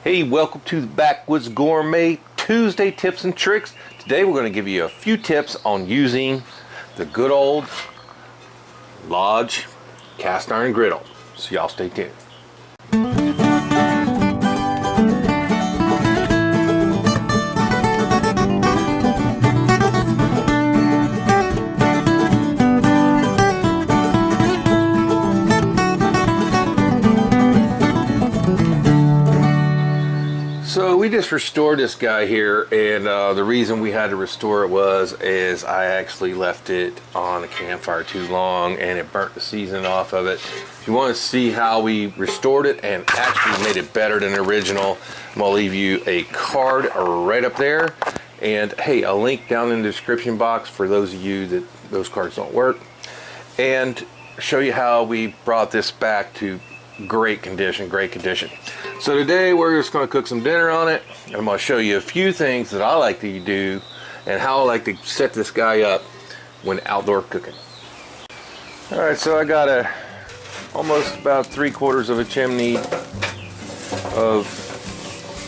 Hey, welcome to the Backwoods Gourmet Tuesday tips and tricks. Today we're going to give you a few tips on using the good old Lodge cast iron griddle. So y'all stay tuned. So we just restored this guy here, and the reason we had to restore it is I actually left it on a campfire too long and it burnt the seasoning off of it. If you want to see how we restored it and actually made it better than the original, I'm going to leave you a card right up there, and hey, a link down in the description box for those of you that those cards don't work, and show you how we brought this back to great condition. So today we're just going to cook some dinner on it, and I'm going to show you a few things that I like to do and how I like to set this guy up when outdoor cooking. Alright, so I got almost about 3/4 of a chimney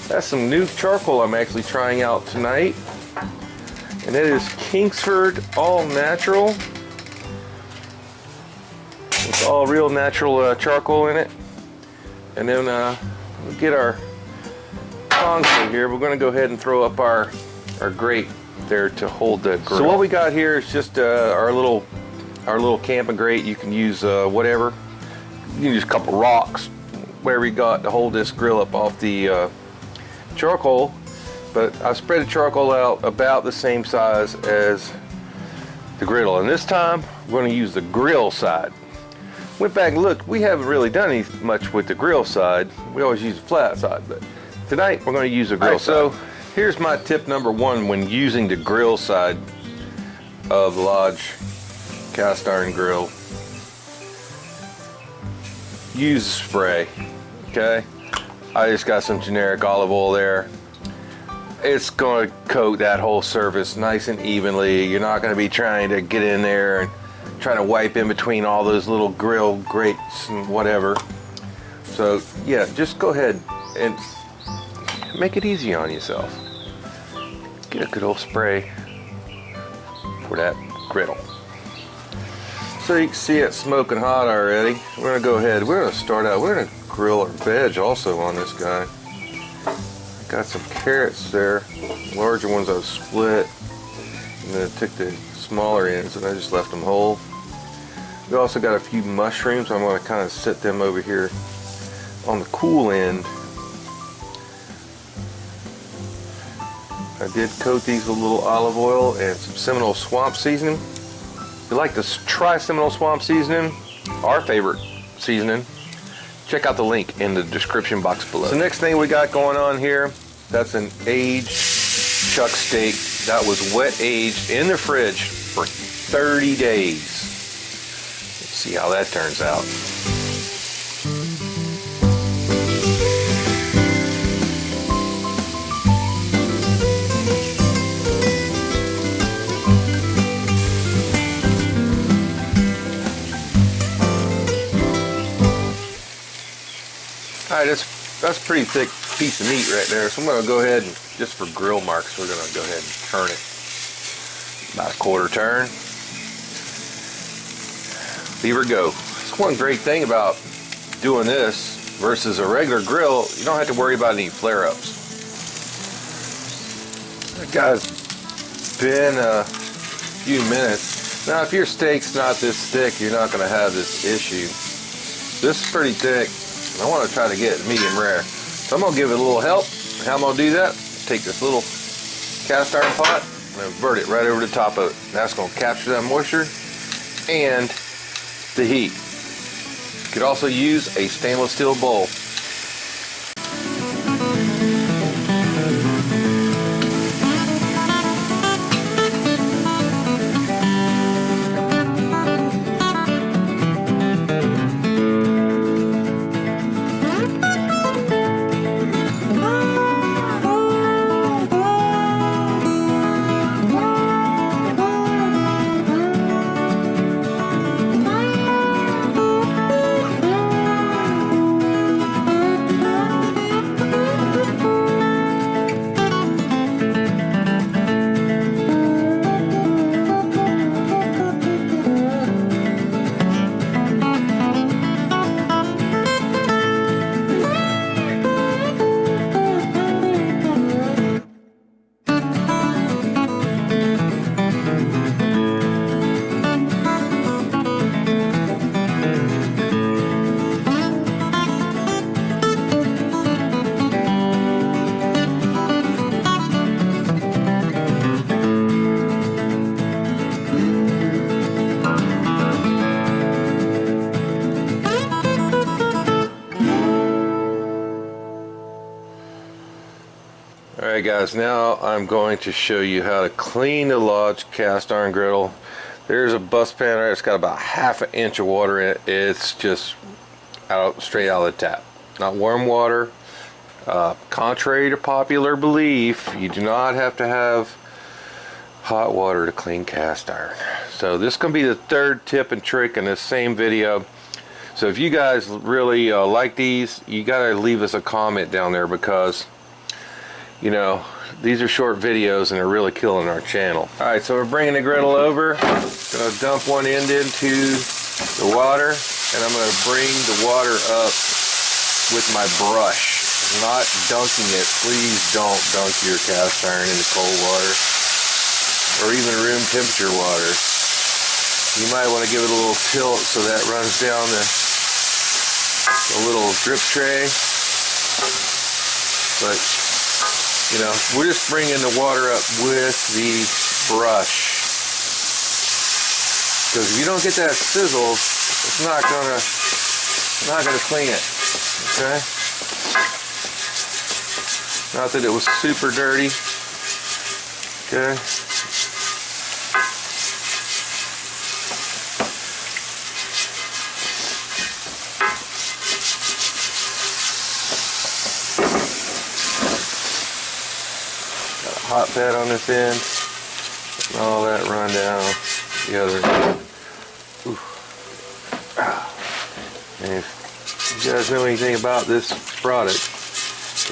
that's some new charcoal I'm actually trying out tonight, and it is Kingsford All Natural. It's all real natural charcoal in it. And then we'll get our tongs in here. We're going to go ahead and throw up our grate there to hold the grill. So what we got here is just our little camping grate. You can use whatever. You can use a couple rocks, whatever you got to hold this grill up off the charcoal. But I spread the charcoal out about the same size as the griddle. And this time we're going to use the grill side. Went back and looked, we haven't really done much with the grill side. We always use the flat side, but tonight we're going to use the grill side. So here's my tip number one when using the grill side of the Lodge cast iron grill. Use spray, okay? I just got some generic olive oil there. It's going to coat that whole surface nice and evenly. You're not going to be trying to get in there and trying to wipe in between all those little grill grates and whatever. So yeah, just go ahead and make it easy on yourself. Get a good old spray for that griddle. So you can see it smoking hot already. We're gonna go ahead, we're gonna start out, we're gonna grill our veg also on this guy. Got some carrots there, larger ones I've split, and then I took the smaller ends and I just left them whole. We also got a few mushrooms. I'm going to kind of set them over here on the cool end. I did coat these with a little olive oil and some Seminole Swamp seasoning. If you like to try Seminole Swamp seasoning, our favorite seasoning, check out the link in the description box below. So next thing we got going on here, that's an aged chuck steak that was wet aged in the fridge for 30 days. Let's see how that turns out. Alright, that's a pretty thick piece of meat right there. So I'm going to go ahead and, just for grill marks, we're going to go ahead and turn it about a quarter turn. Leave her go. That's one great thing about doing this versus a regular grill. You don't have to worry about any flare-ups. That guy's been a few minutes. Now if your steak's not this thick, you're not going to have this issue. This is pretty thick. I want to try to get medium rare. So I'm going to give it a little help. How I'm going to do that, take this little cast iron pot and invert it right over the top of it. That's going to capture that moisture and the heat. You could also use a stainless steel bowl. Alright guys, now I'm going to show you how to clean the Lodge cast iron griddle. There's a bus pan there. It's got about ½ an inch of water in it. It's just straight out of the tap. Not warm water. Contrary to popular belief, you do not have to have hot water to clean cast iron. So this is going to be the third tip and trick in this same video. So if you guys really like these, you got to leave us a comment down there, because you know, these are short videos and they're really killing our channel. Alright, so we're bringing the griddle over. Gonna dump one end into the water, and I'm gonna bring the water up with my brush. Not dunking it. Please don't dunk your cast iron into cold water or even room temperature water. You might want to give it a little tilt so that runs down the little drip tray. But you know, we're just bringing the water up with the brush, because if you don't get that sizzle, it's not gonna clean it. Okay. Not that it was super dirty. Okay. Hot pad on this end, and all that run down the other end. And if you guys know anything about this product,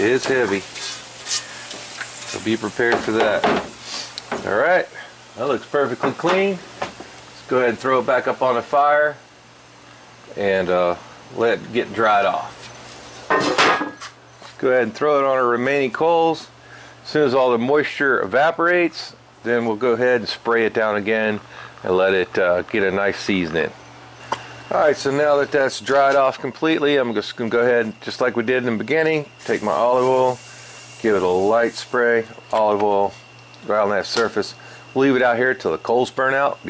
it is heavy, so be prepared for that. Alright, that looks perfectly clean. Let's go ahead and throw it back up on the fire and let it get dried off. Let's go ahead and throw it on our remaining coals. As soon as all the moisture evaporates, then we'll go ahead and spray it down again and let it get a nice seasoning. Alright, so now that that's dried off completely, I'm just going to go ahead, just like we did in the beginning, take my olive oil, give it a light spray, olive oil right on that surface. Leave it out here till the coals burn out.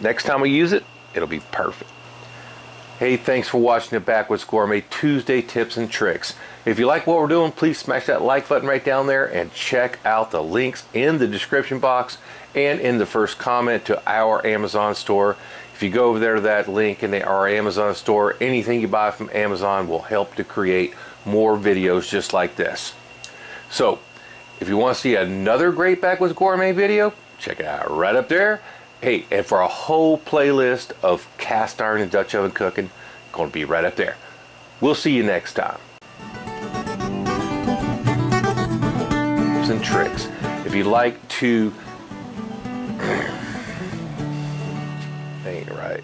Next time we use it, it'll be perfect. Hey, thanks for watching the Backwoods Gourmet Tuesday tips and tricks. If you like what we're doing, please smash that like button right down there and check out the links in the description box and in the first comment to our Amazon store. If you go over there to that link in our Amazon store, anything you buy from Amazon will help to create more videos just like this. So, if you want to see another great Backwoods Gourmet video, check it out right up there. Hey, and for a whole playlist of cast iron and Dutch oven cooking, going to be right up there. We'll see you next time. Tips and tricks. If you'd like to... ain't right.